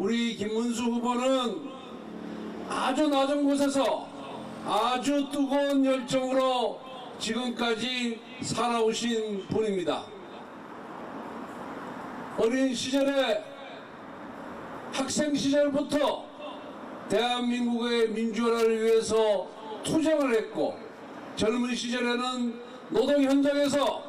우리 김문수 후보는 아주 낮은 곳에서 아주 뜨거운 열정으로 지금까지 살아오신 분입니다. 어린 시절에 학생 시절부터 대한민국의 민주화를 위해서 투쟁을 했고, 젊은 시절에는 노동 현장에서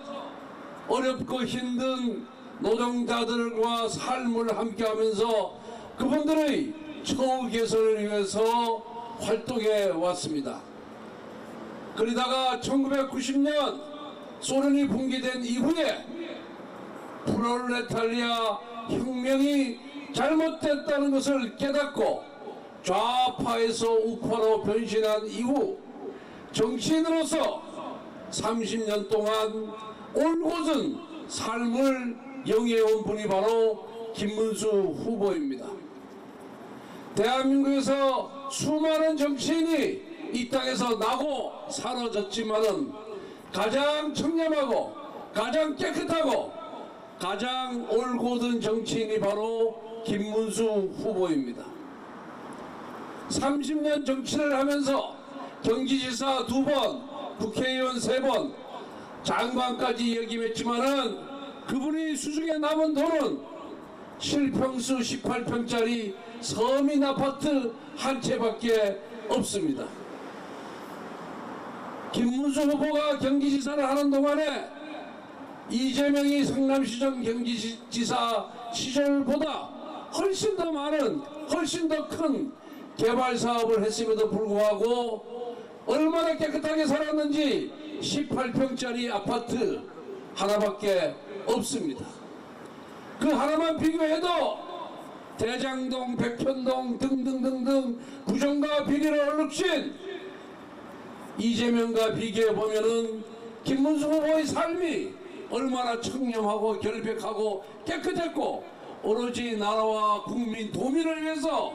어렵고 힘든 노동자들과 삶을 함께하면서 그분들의 처우 개선을 위해서 활동해 왔습니다. 그러다가 1990년 소련이 붕괴된 이후에 프롤레타리아 혁명이 잘못됐다는 것을 깨닫고 좌파에서 우파로 변신한 이후 정치인으로서 30년 동안 올곧은 삶을 영위해온 분이 바로 김문수 후보입니다. 대한민국에서 수많은 정치인이 이 땅에서 나고 사라졌지만은 가장 청렴하고 가장 깨끗하고 가장 올곧은 정치인이 바로 김문수 후보입니다. 30년 정치를 하면서 경기지사 2번, 국회의원 3번, 장관까지 역임했지만은 그분이 수중에 남은 돈은 실평수 18평짜리 서민 아파트 한 채밖에 없습니다. 김문수 후보가 경기지사를 하는 동안에 이재명이 성남시정 경기지사 시절보다 훨씬 더 많은, 훨씬 더 큰 개발 사업을 했음에도 불구하고 얼마나 깨끗하게 살았는지 18평짜리 아파트 하나밖에 없습니다. 그 하나만 비교해도 대장동, 백현동 등등등등 부정과 비리를 얼룩진 이재명과 비교해보면은 김문수 후보의 삶이 얼마나 청렴하고 결백하고 깨끗했고 오로지 나라와 국민 도민을 위해서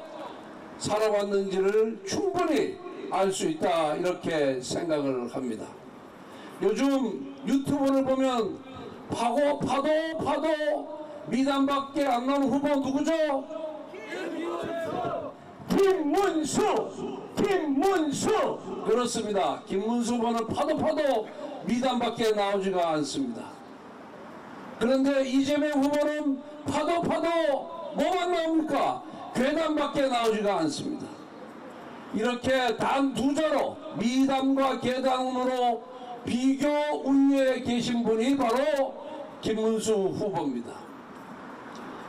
살아왔는지를 충분히 알 수 있다, 이렇게 생각을 합니다. 요즘 유튜브를 보면 파도 미담밖에 안 나오는 후보 누구죠? 김문수! 그렇습니다. 김문수 후보는 파도 미담밖에 나오지가 않습니다. 그런데 이재명 후보는 파도 뭐만 나옵니까? 괴담밖에 나오지가 않습니다. 이렇게 단 2자로 미담과 괴담으로 비교 우위에 계신 분이 바로 김문수 후보입니다.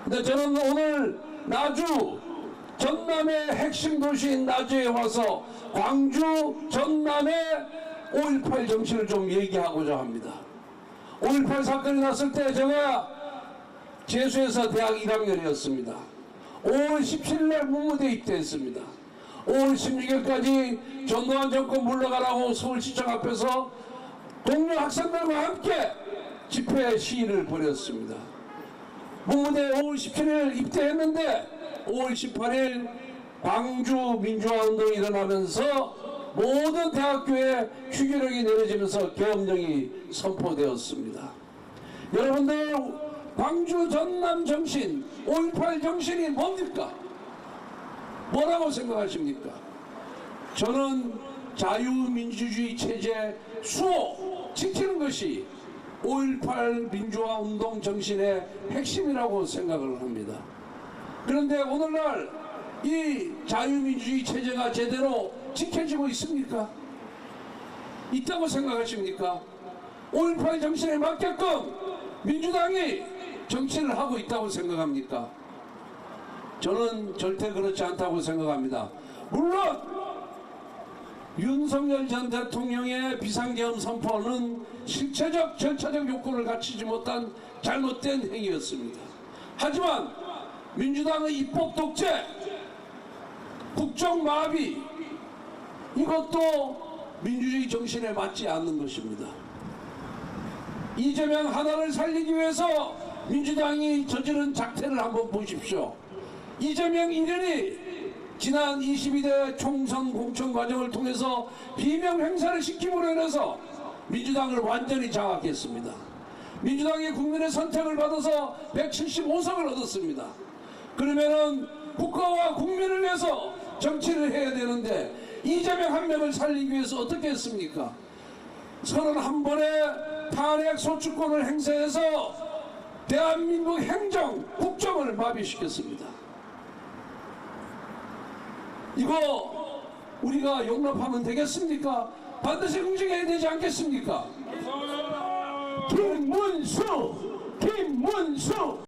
근데 저는 오늘 나주 전남의 핵심 도시인 나주에 와서 광주 전남의 5.18 정신을 좀 얘기하고자 합니다. 5.18 사건이 났을 때 제가 재수에서 대학 1학년이었습니다. 5월 17일 문무대에 입대했습니다. 5월 16일까지 전두환 정권 물러가라고 서울시청 앞에서 동료 학생들과 함께 집회 시위를 벌였습니다. 문무대에 5월 17일 입대했는데 5월 18일 광주 민주화운동이 일어나면서 모든 대학교에 휴교령이 내려지면서 계엄령이 선포되었습니다. 여러분들, 광주 전남 정신, 5.18 정신이 뭡니까? 뭐라고 생각하십니까? 저는 자유민주주의 체제 수호 지키는 것이 5.18 민주화 운동 정신의 핵심이라고 생각을 합니다. 그런데 오늘날 이 자유민주주의 체제가 제대로 지켜지고 있습니까? 있다고 생각하십니까? 5.18 정신에 맞게끔 민주당이 정치를 하고 있다고 생각합니까? 저는 절대 그렇지 않다고 생각합니다. 물론 윤석열 전 대통령의 비상계엄 선포는 실체적 절차적 요건을 갖추지 못한 잘못된 행위였습니다. 하지만 민주당의 입법 독재, 국정 마비, 이것도 민주주의 정신에 맞지 않는 것입니다. 이재명 하나를 살리기 위해서 민주당이 저지른 작태를 한번 보십시오. 이재명 일인이 지난 22대 총선 공천 과정을 통해서 비명 행사를 시킴으로 인해서 민주당을 완전히 장악했습니다. 민주당이 국민의 선택을 받아서 175석을 얻었습니다. 그러면은 국가와 국민을 위해서 정치를 해야 되는데 이재명 한 명을 살리기 위해서 어떻게 했습니까? 31번의 탄핵 소추권을 행사해서 대한민국 행정, 국정을 마비시켰습니다. 이거 우리가 용납하면 되겠습니까? 반드시 응징해야 되지 않겠습니까? 김문수!